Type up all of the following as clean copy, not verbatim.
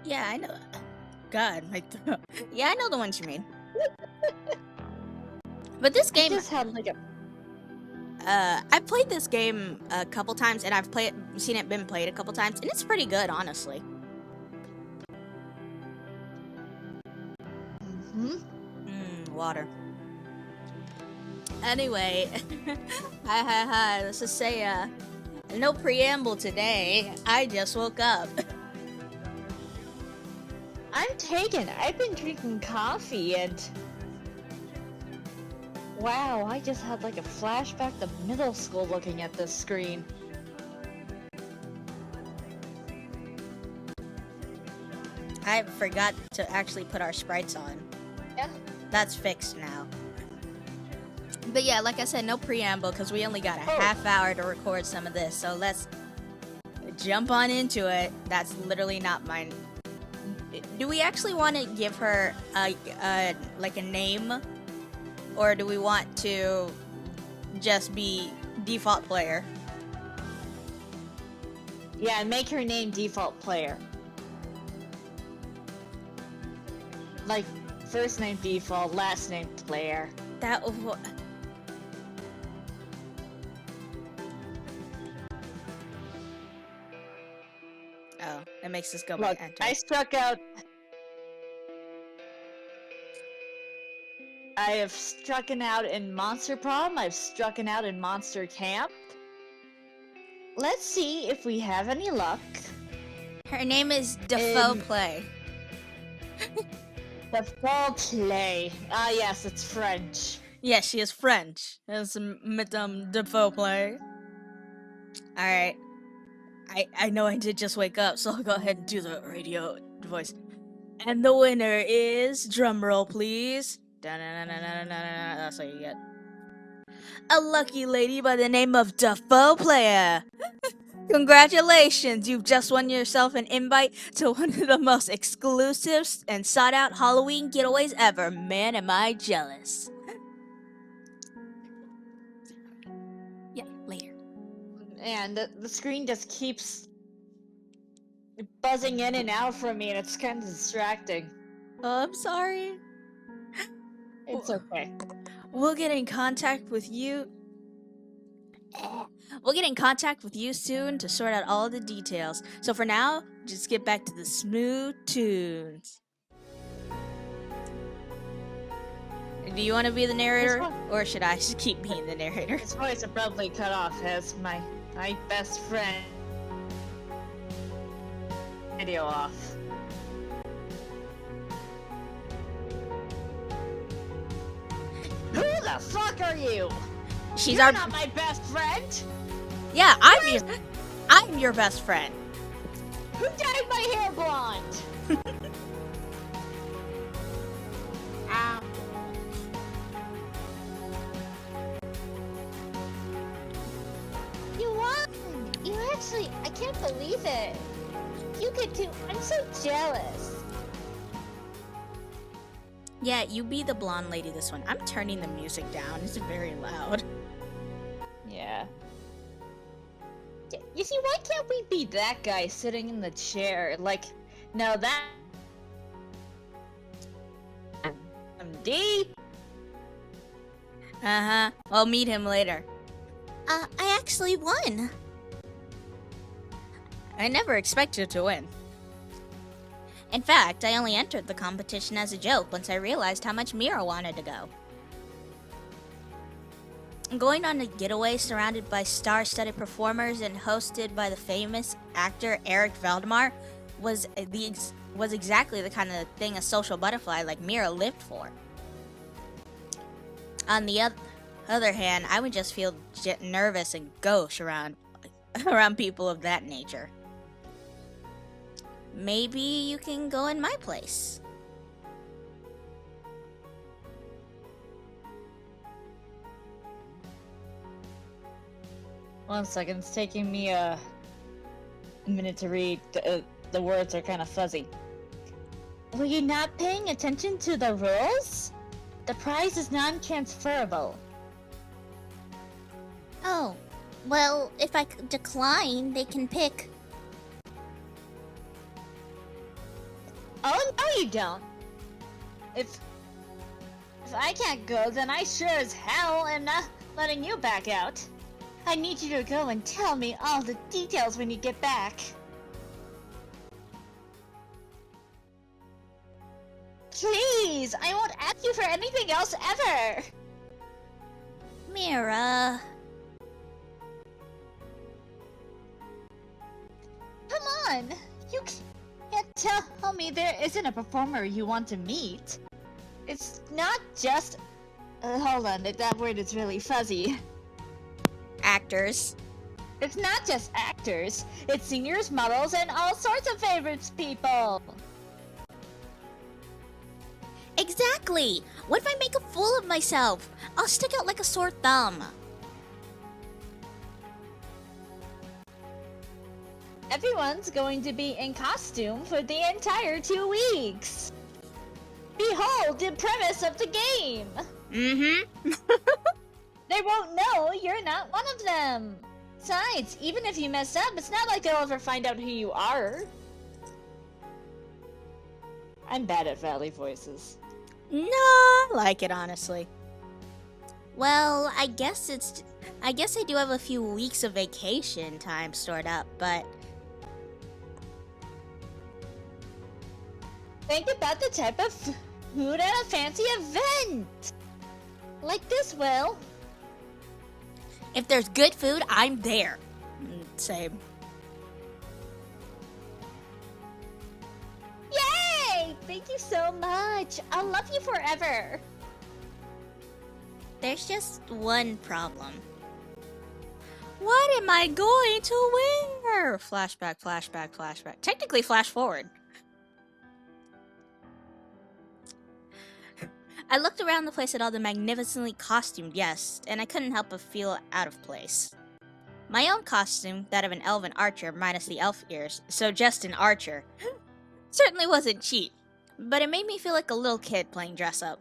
Yeah, I know. God, my throat. Yeah, I know the ones you mean. But this I game, just had like a. I've played this game a couple times, and I've seen it been played a couple times, and it's pretty good, honestly. Water. Anyway, hi. Let's just say, no preamble today. I just woke up. I'm Tagan. I've been drinking coffee and. Wow, I just had like a flashback to middle school looking at this screen. I forgot to actually put our sprites on. Yeah. That's fixed now. But yeah, like I said, no preamble because we only got a half hour to record some of this. So let's jump on into it. That's literally not mine. Do we actually want to give her like a name? Or do we want to just be default player? Yeah, make her name default player. Like, first name default, last name player. That. Oh, that makes us go by Look, enter. I struck out. I have strucken out in Monster Prom. I've strucken out in Monster Camp. Let's see if we have any luck. Her name is Defoe Play. Defoe Play. Ah, yes, it's French. Yes, she is French. It's Madame Defoe Play. Alright. I know I did just wake up, so I'll go ahead and do the radio voice. And the winner is, drumroll please. That's what you get. A lucky lady by the name of Defoe Player. Congratulations, you've just won yourself an invite to one of the most exclusive and sought out Halloween getaways ever. Man, am I jealous. Yeah, later. And the screen just keeps buzzing in and out from me, and it's kind of distracting. Oh, I'm sorry. It's okay. We'll get in contact with you. We'll get in contact with you soon to sort out all the details. So for now, just get back to the smooth tunes. Do you want to be the narrator, or should I just keep being the narrator? His voice abruptly cut off as my best friend video off. Who the fuck are you? You're not my best friend. Yeah, I'm your best friend. Who dyed my hair blonde? You won! You actually, I can't believe it. You could too. I'm so jealous. Yeah, you be the blonde lady this one. I'm turning the music down. It's very loud. Yeah. You see, why can't we be that guy sitting in the chair? Like, no, that... MD? Uh-huh. I'll meet him later. I actually won. I never expected to win. In fact, I only entered the competition as a joke once I realized how much Mira wanted to go. Going on a getaway surrounded by star-studded performers and hosted by the famous actor Eric Valdemar was exactly the kind of thing a social butterfly like Mira lived for. On the other hand, I would just feel nervous and gauche around people of that nature. Maybe you can go in my place. One second, it's taking me a minute to read. The words are kind of fuzzy. Were you not paying attention to the rules? The prize is non-transferable. Oh, well, if I decline, they can pick Oh, no you don't. If I can't go, then I sure as hell am not letting you back out. I need you to go and tell me all the details when you get back. Please! I won't ask you for anything else ever! Mira. Come on! You can't tell me there isn't a performer you want to meet. It's not just... hold on, that word is really fuzzy. Actors. It's not just actors. It's singers, models, and all sorts of favorites people. Exactly! What if I make a fool of myself? I'll stick out like a sore thumb. Everyone's going to be in costume for the entire 2 weeks. Behold the premise of the game. Mm-hmm. They won't know you're not one of them. Besides, even if you mess up, it's not like they'll ever find out who you are. I'm bad at valley voices. No, I like it, honestly. Well, I guess I do have a few weeks of vacation time stored up, but Think about the type of food at a fancy event. Like this, Will. if there's good food, I'm there. Same. Yay! Thank you so much. I'll love you forever. There's just one problem. What am I going to wear? Flashback, flashback, flashback. Technically, flash forward. I looked around the place at all the magnificently costumed guests, and I couldn't help but feel out of place. My own costume, that of an elven archer minus the elf ears, so just an archer, certainly wasn't cheap, but it made me feel like a little kid playing dress up.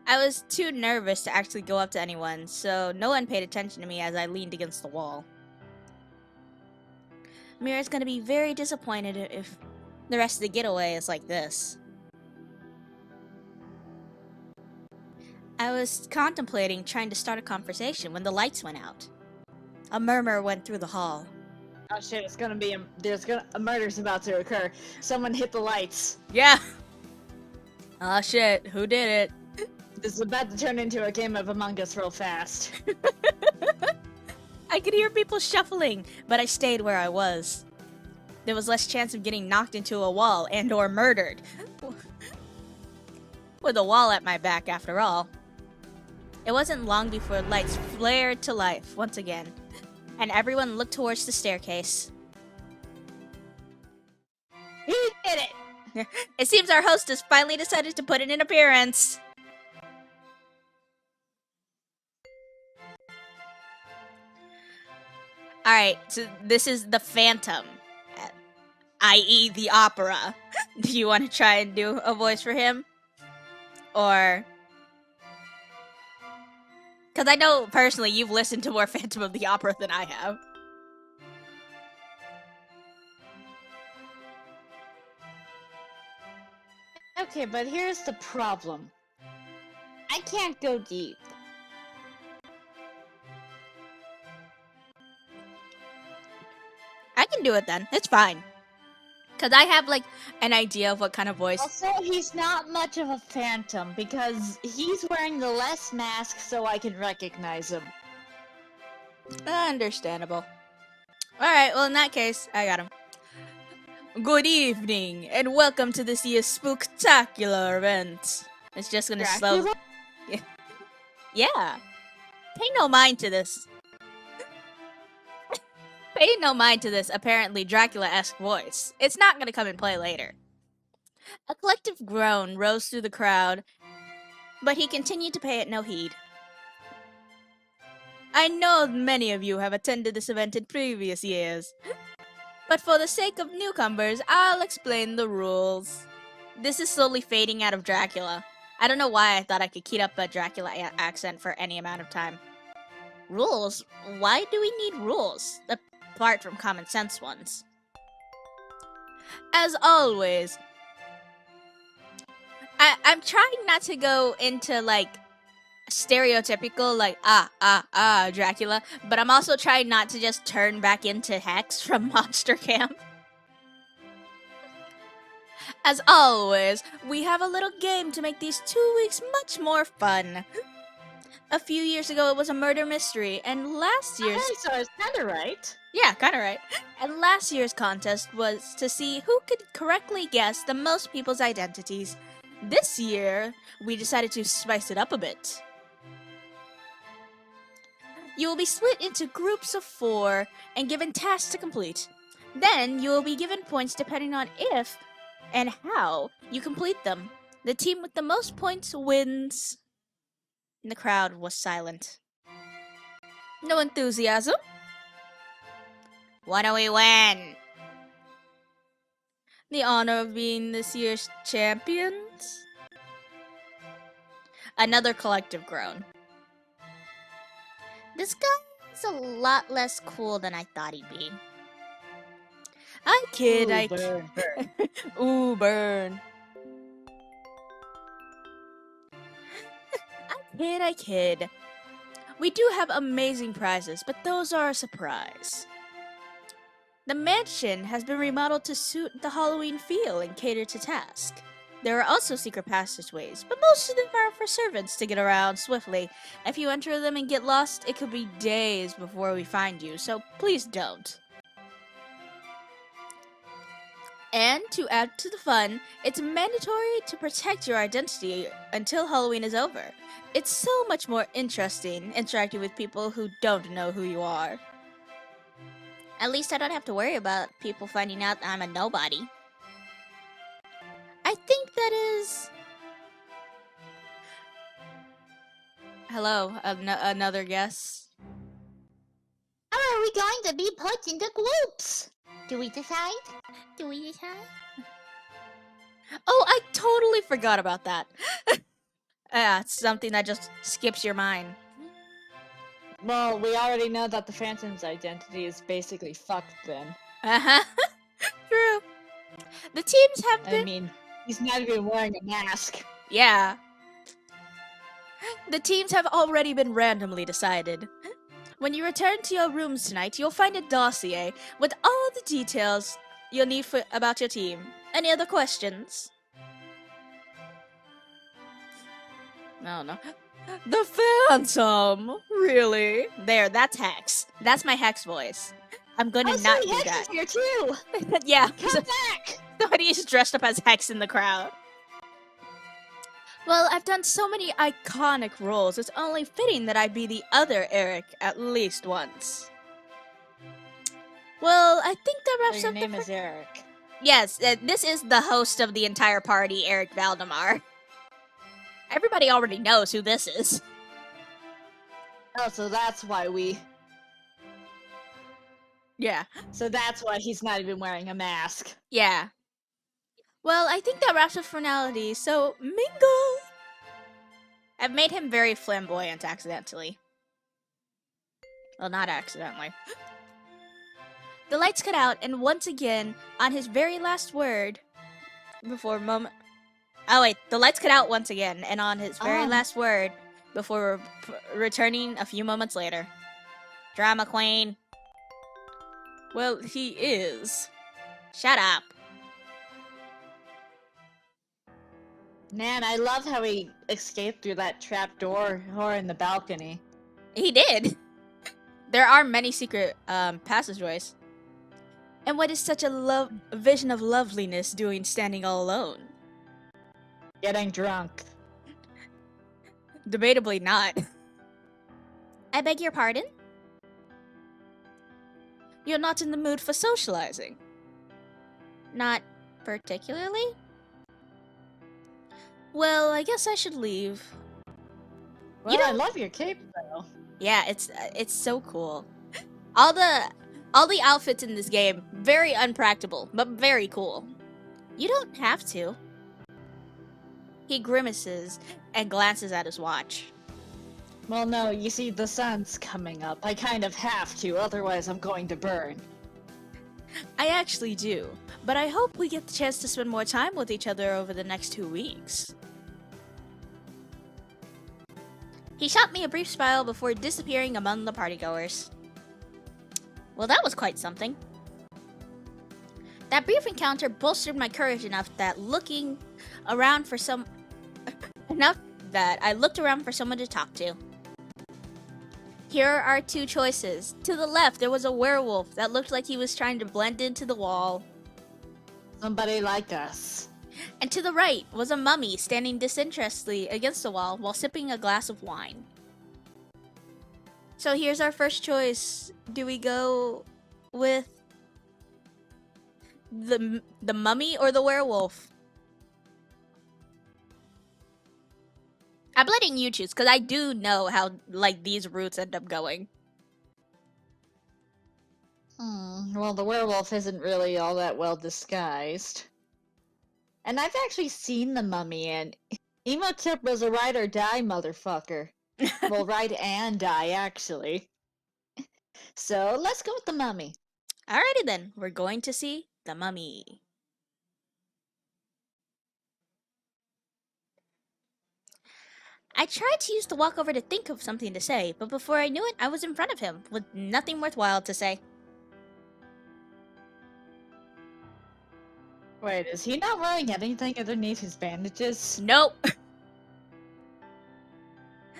I was too nervous to actually go up to anyone, so no one paid attention to me as I leaned against the wall. Mira's gonna be very disappointed if the rest of the getaway is like this. I was contemplating trying to start a conversation when the lights went out. A murmur went through the hall. Oh shit, it's gonna be a murder's about to occur. Someone hit the lights. Yeah. Oh shit, who did it? This is about to turn into a game of Among Us real fast. I could hear people shuffling, but I stayed where I was. There was less chance of getting knocked into a wall and or murdered. With a wall at my back, after all. It wasn't long before lights flared to life once again, and everyone looked towards the staircase. He did it! It seems our hostess finally decided to put in an appearance. Alright, so this is the Phantom, i.e. the opera. Do you want to try and do a voice for him? Or... Because I know, personally, you've listened to more Phantom of the Opera than I have. Okay, but here's the problem. I can't go deep. I can do it then. It's fine. Because I have, like, an idea of what kind of voice... Also, he's not much of a phantom because he's wearing the less mask so I can recognize him. Understandable. Alright, well, in that case, I got him. Good evening, and welcome to this year's spooktacular event. It's just gonna slow... Dracula? Yeah. Pay no mind to this. Pay no mind to this apparently Dracula-esque voice. It's not gonna come and play later. A collective groan rose through the crowd, but he continued to pay it no heed. I know many of you have attended this event in previous years, but for the sake of newcomers, I'll explain the rules. This is slowly fading out of Dracula. I don't know why I thought I could keep up a Dracula accent for any amount of time. Rules? Why do we need rules? Apart from common sense ones. As always, I'm trying not to go into like stereotypical like Dracula, but I'm also trying not to just turn back into Hex from Monster Camp. As always, we have a little game to make these 2 weeks much more fun. A few years ago, it was a murder mystery, and last year's... Okay, so it's kinda right. Yeah, kinda right. And last year's contest was to see who could correctly guess the most people's identities. This year, we decided to spice it up a bit. You will be split into groups of 4 and given tasks to complete. Then, you will be given points depending on if and how you complete them. The team with the most points wins. And the crowd was silent. No enthusiasm. What do we win? The honor of being this year's champions? Another collective groan. This guy is a lot less cool than I thought he'd be. I kid, Ooh, I burn, burn. Ooh, burn. I kid. We do have amazing prizes, but those are a surprise. The mansion has been remodeled to suit the Halloween feel and cater to task. There are also secret passageways, but most of them are for servants to get around swiftly. If you enter them and get lost, it could be days before we find you, so please don't. And to add to the fun, it's mandatory to protect your identity until Halloween is over. It's so much more interesting interacting with people who don't know who you are. At least I don't have to worry about people finding out I'm a nobody. I think that is... Hello, another guess? How are we going to be put into groups? Do we decide? Oh, I totally forgot about that. It's something that just skips your mind. Well, we already know that the Phantom's identity is basically fucked then. Uh-huh. True. The teams have been... I mean, he's not even wearing a mask. Yeah. The teams have already been randomly decided. When you return to your rooms tonight, you'll find a dossier with all the details you'll need about your team. Any other questions? No. The Phantom? Really? There, that's Hex. That's my Hex voice. I'm gonna not do Hex that. is here too! Yeah. Come back! Somebody's dressed up as Hex in the crowd. Well, I've done so many iconic roles, it's only fitting that I be the other Eric at least once. Well, I think that wraps Your up name is Eric. Yes, this is the host of the entire party, Eric Valdemar. Everybody already knows who this is. Oh, so that's why we... Yeah. So that's why he's not even wearing a mask. Yeah. Well, I think that wraps up formalities, so mingle! I've made him very flamboyant accidentally. Well, not accidentally. The lights cut out, and once again, on his very last word, before moment... Oh wait, the lights cut out once again, and on his very last word, before returning a few moments later. Drama queen. Well, he is. Shut up. Man, I love how he escaped through that trap door or in the balcony. He did. There are many secret passageways. And what is such a vision of loveliness doing standing all alone? Getting drunk. Debatably not. I beg your pardon? You're not in the mood for socializing? Not particularly? Well, I guess I should leave. Well, I love your cape, though. Yeah, it's so cool. All the outfits in this game, very unpractical, but very cool. You don't have to. He grimaces and glances at his watch. Well, no, you see, the sun's coming up. I kind of have to, otherwise I'm going to burn. I actually do, but I hope we get the chance to spend more time with each other over the next 2 weeks. He shot me a brief smile before disappearing among the partygoers. Well, that was quite something. That brief encounter bolstered my courage enough that I looked around for someone to talk to. Here are our two choices. To the left, there was a werewolf that looked like he was trying to blend into the wall. Somebody like us. And to the right was a mummy standing disinterestedly against the wall while sipping a glass of wine. So here's our first choice. Do we go with the mummy or the werewolf? I'm letting you choose, because I do know how, like, these routes end up going. Well, the werewolf isn't really all that well disguised. And I've actually seen the mummy, and Envtuber was a ride or die motherfucker. Well, ride and die, actually. So, let's go with the mummy. Alrighty then, we're going to see the mummy. I tried to use the walkover to think of something to say, but before I knew it, I was in front of him, with nothing worthwhile to say. Wait, is he not wearing anything underneath his bandages? Nope.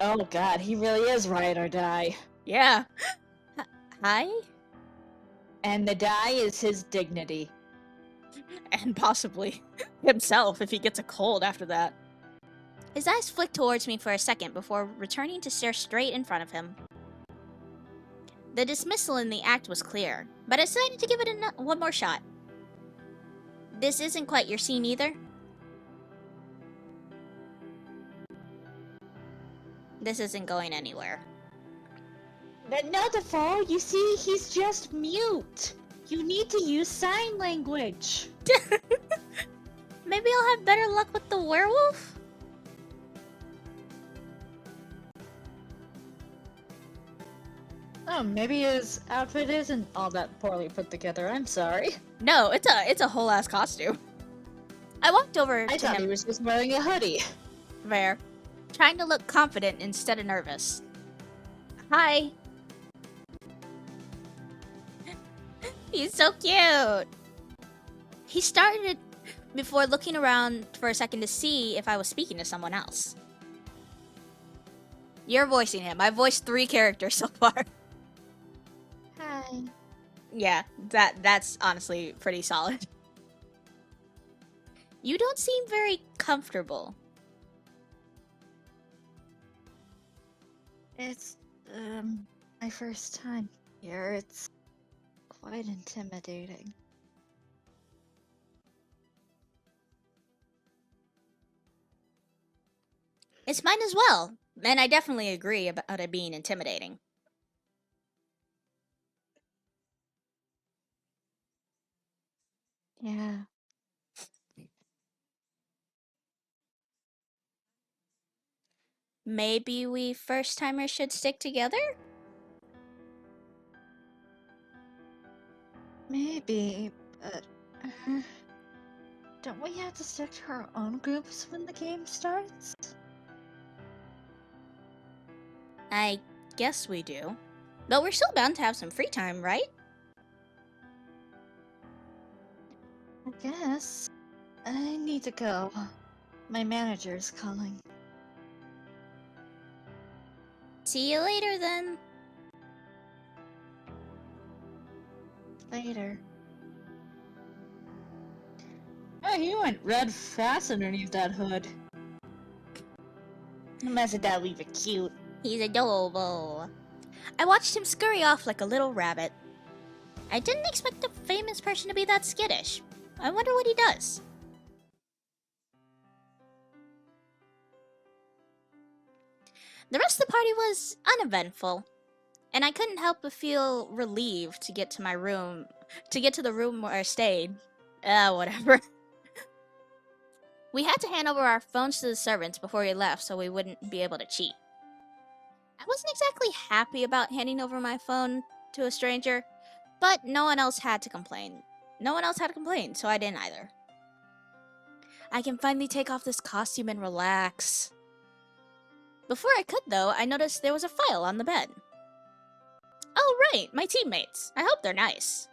Oh god, he really is ride or die. Yeah. Hi? And the die is his dignity. And possibly himself if he gets a cold after that. His eyes flicked towards me for a second before returning to stare straight in front of him. The dismissal in the act was clear, but I decided to give it one more shot. This isn't quite your scene either. This isn't going anywhere. But no, Defoe, you see, he's just mute. You need to use sign language. Maybe I'll have better luck with the werewolf? Oh, maybe his outfit isn't all that poorly put together. I'm sorry. No, it's a whole ass costume. I walked over I to thought him. he was just wearing a hoodie. Fair. Trying to look confident instead of nervous. Hi. He's so cute. He started before looking around for a second to see if I was speaking to someone else. You're voicing him. I voiced 3 characters so far. Hi. Yeah, that's honestly pretty solid. You don't seem very comfortable. It's, my first time here. It's quite intimidating. It's mine as well, and I definitely agree about it being intimidating. Yeah. Maybe we first-timers should stick together? Maybe, but don't we have to stick to our own groups when the game starts? I guess we do. But we're still bound to have some free time, right? I guess. I need to go. My manager's calling. See you later then. Later. Oh, he went red fast underneath that hood. Imagine that leave it cute. He's adorable. I watched him scurry off like a little rabbit. I didn't expect a famous person to be that skittish. I wonder what he does. The rest of the party was uneventful, and I couldn't help but feel relieved to get to my room, to get to the room where I stayed. Whatever. We had to hand over our phones to the servants before we left so we wouldn't be able to cheat. I wasn't exactly happy about handing over my phone to a stranger, but no one else had to complain. So I didn't either. I can finally take off this costume and relax. Before I could, though, I noticed there was a file on the bed. Oh, right, my teammates. I hope they're nice.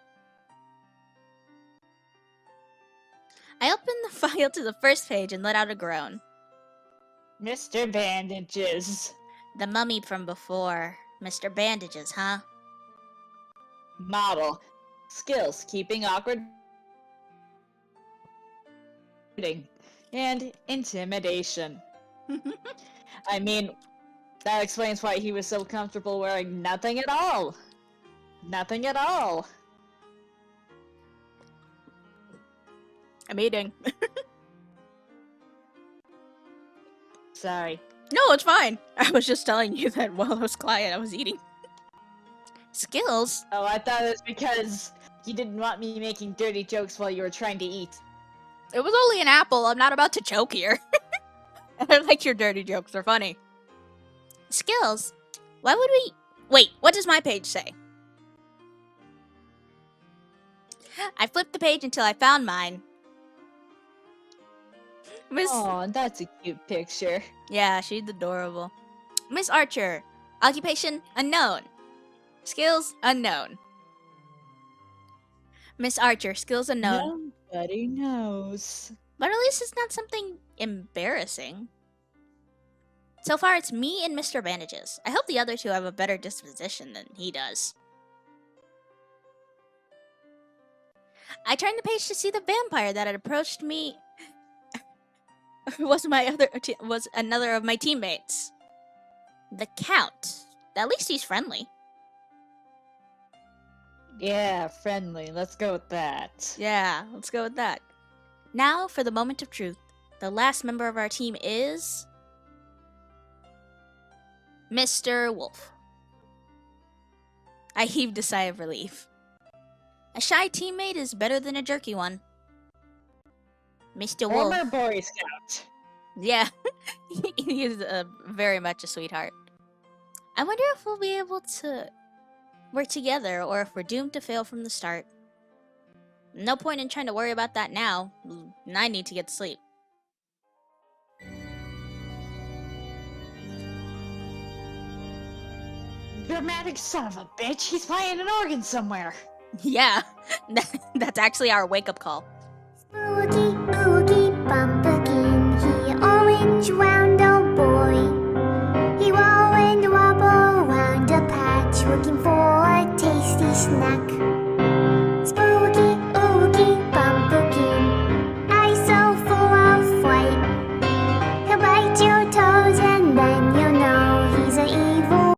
I opened the file to the first page and let out a groan. Mr. Bandages. The mummy from before. Mr. Bandages, huh? Model. Skills. Keeping awkward. And intimidation. I mean, that explains why he was so comfortable wearing nothing at all. Nothing at all. I'm eating. Sorry. No, it's fine. I was just telling you that while I was quiet, I was eating. Skills? Oh, I thought it was because you didn't want me making dirty jokes while you were trying to eat. It was only an apple. I'm not about to choke here. I like your dirty jokes. They're funny. Skills? Why would we... Wait, what does my page say? I flipped the page until I found mine. Miss... Oh, that's a cute picture. Yeah, she's adorable. Miss Archer. Occupation? Unknown. Skills? Unknown. Miss Archer. Skills unknown. Nobody knows. But at least it's not something embarrassing. So far, it's me and Mr. Bandages. I hope the other two have a better disposition than he does. I turned the page to see the vampire that had approached me. was another of my teammates. The Count. At least he's friendly. Yeah, friendly. Let's go with that. Yeah, let's go with that. Now for the moment of truth. The last member of our team is... Mr. Wolf. I heaved a sigh of relief. A shy teammate is better than a jerky one. Mr. Wolf. Former Boy Scout. Yeah, he is very much a sweetheart. I wonder if we'll be able to work together or if we're doomed to fail from the start. No point in trying to worry about that now. I need to get to sleep. Dramatic son of a bitch. He's playing an organ somewhere. Yeah, that's actually our wake-up call. SpOwOky.